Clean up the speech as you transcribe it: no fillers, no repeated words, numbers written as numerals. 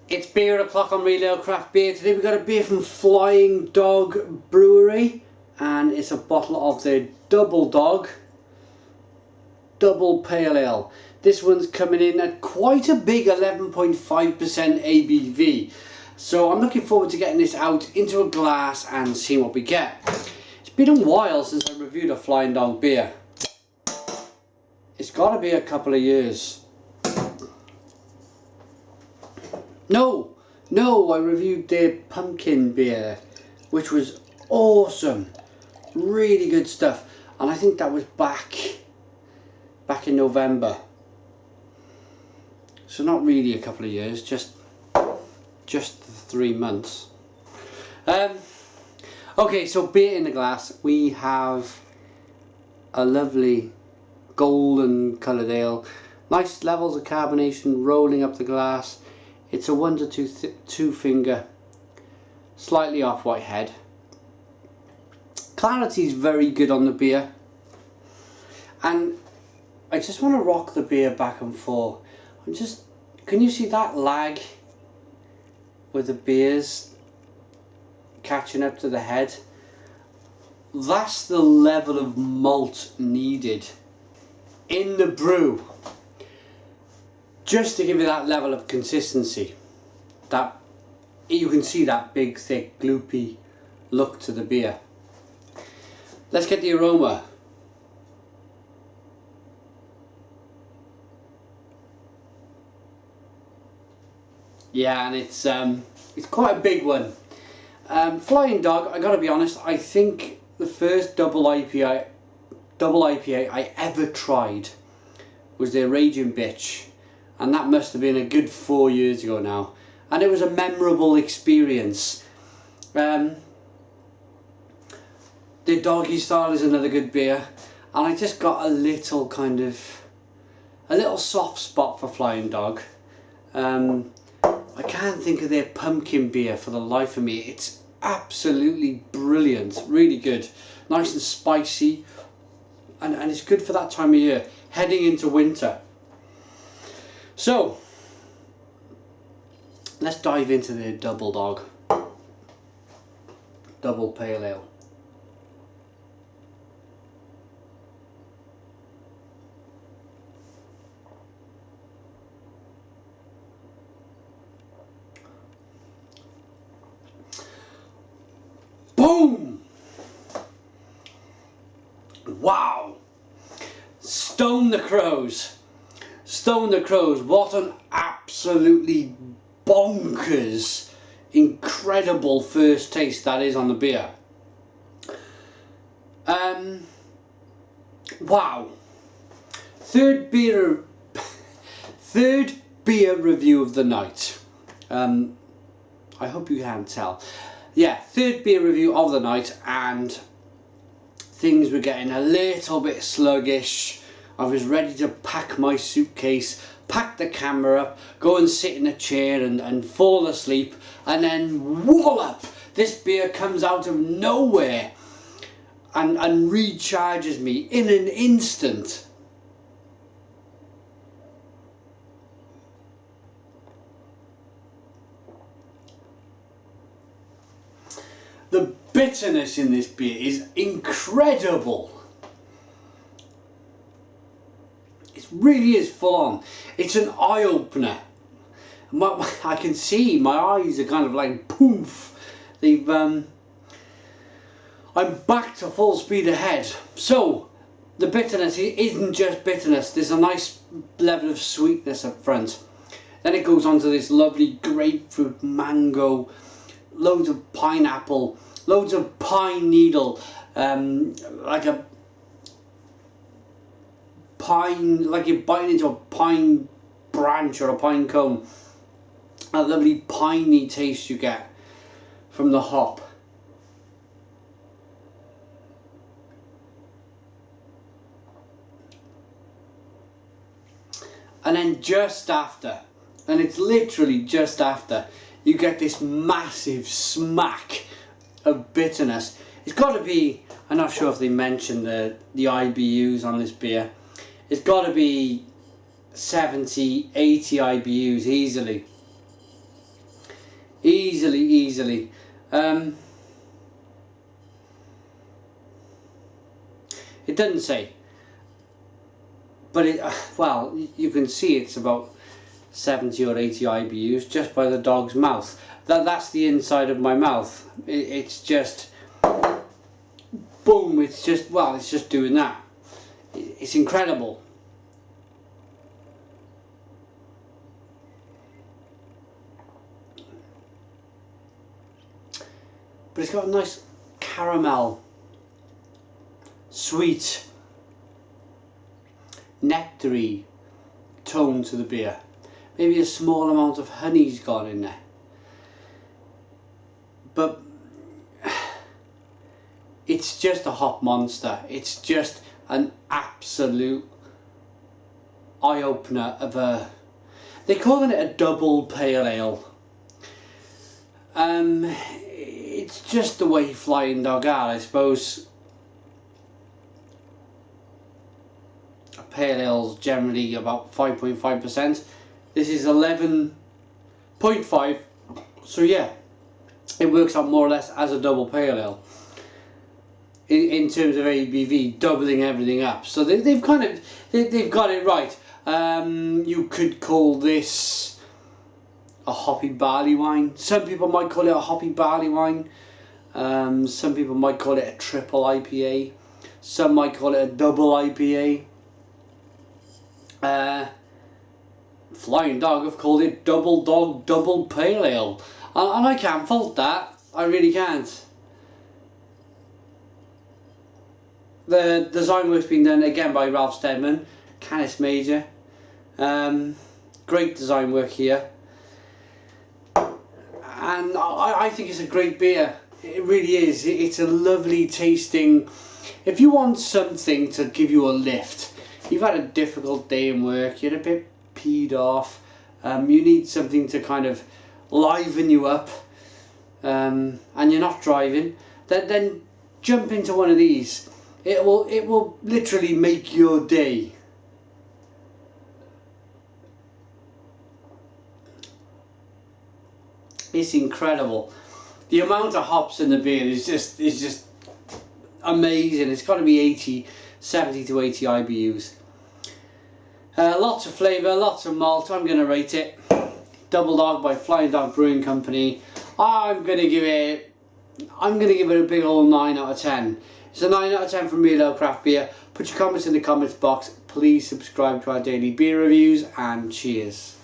It's beer o'clock on Real Ale Craft Beer. Today we've got a beer from Flying Dog Brewery, and it's a bottle of their Double Dog Double Pale Ale. This one's coming in at quite a big 11.5% ABV. So I'm looking forward to getting this out into a glass and seeing what we get. It's been a while since I reviewed a Flying Dog beer. It's got to be a couple of years. No, I reviewed their pumpkin beer, which was awesome. Really good stuff. And I think that was back in November. So not really a couple of years, just 3 months. Okay, so beer in the glass. We have a lovely golden coloured ale. Nice levels of carbonation rolling up the glass. It's a 1 to 2 finger, slightly off white head. Clarity is very good on the beer, and I just want to rock the beer back and forth. Can you see that lag with the beers catching up to the head? That's the level of malt needed in the brew, just to give you that level of consistency. That you can see that big, thick, gloopy look to the beer. Let's get the aroma. Yeah, and it's quite a big one. Flying Dog, I gotta be honest, I think the first double IPA I ever tried was their Raging Bitch, and that must have been a good 4 years ago now, and it was a memorable experience. Their Doggy Style is another good beer, and I just got a little soft spot for Flying Dog. I can't think of their pumpkin beer for the life of me. It's absolutely brilliant, really good, nice and spicy, and it's good for that time of year, heading into winter. So let's dive into the Double Dog Double Pale Ale. Boom! Wow! Stone the crows. Stone the crows. What an absolutely bonkers, incredible first taste that is on the beer. Wow. Third beer review of the night. I hope you can't tell. Yeah, third beer review of the night, and things were getting a little bit sluggish. I was ready to pack my suitcase, pack the camera up, go and sit in a chair and fall asleep, and then wallop! This beer comes out of nowhere and recharges me in an instant. The bitterness in this beer is incredible. It really is full on. It's an eye opener. I can see my eyes are kind of like poof. I'm back to full speed ahead. So the bitterness isn't just bitterness. There's a nice level of sweetness up front. Then it goes on to this lovely grapefruit, mango, loads of pineapple, loads of pine needle, like a pine, like you're biting into a pine branch or a pine cone. A lovely piney taste you get from the hop. And then just after, and it's literally just after, you get this massive smack of bitterness. It's got to be, I'm not sure if they mentioned the IBUs on this beer. It's got to be 70, 80 IBUs easily. Easily. It doesn't say, but well, you can see it's about 70 or 80 IBUs just by the dog's mouth. That's the inside of my mouth. It's just boom. It's just doing that. It's incredible. But it's got a nice caramel, sweet, nectary tone to the beer. Maybe a small amount of honey's gone in there. But it's just a hop monster. It's just an absolute eye-opener of a... They're calling it a double pale ale. It's just the way Flying Dog are, I suppose. A pale ale's generally about 5.5%. This is 11.5. So yeah, it works out more or less as a double pale ale in terms of ABV, doubling everything up. So they've got it right. You could call this a hoppy barley wine. Some people might call it a hoppy barley wine. Some people might call it a triple IPA. Some might call it a double IPA. Flying Dog have called it Double Dog Double Pale Ale, and I can't fault that. I really can't. The design work's been done again by Ralph Steadman, Canis Major. Great design work here, and I think it's a great beer. It really is. It's a lovely tasting. If you want something to give you a lift, you've had a difficult day in work, you're a bit peed off, you need something to kind of liven you up, and you're not driving, then jump into one of these. It will literally make your day. It's incredible. The amount of hops in the beer is just amazing. It's got to be 70 to 80 IBUs. Lots of flavour, lots of malt. I'm going to rate it Double Dog by Flying Dog Brewing Company. I'm going to give it a big old 9 out of 10. It's a 9 out of 10 from Real Ale Craft Beer. Put your comments in the comments box. Please subscribe to our daily beer reviews, and cheers.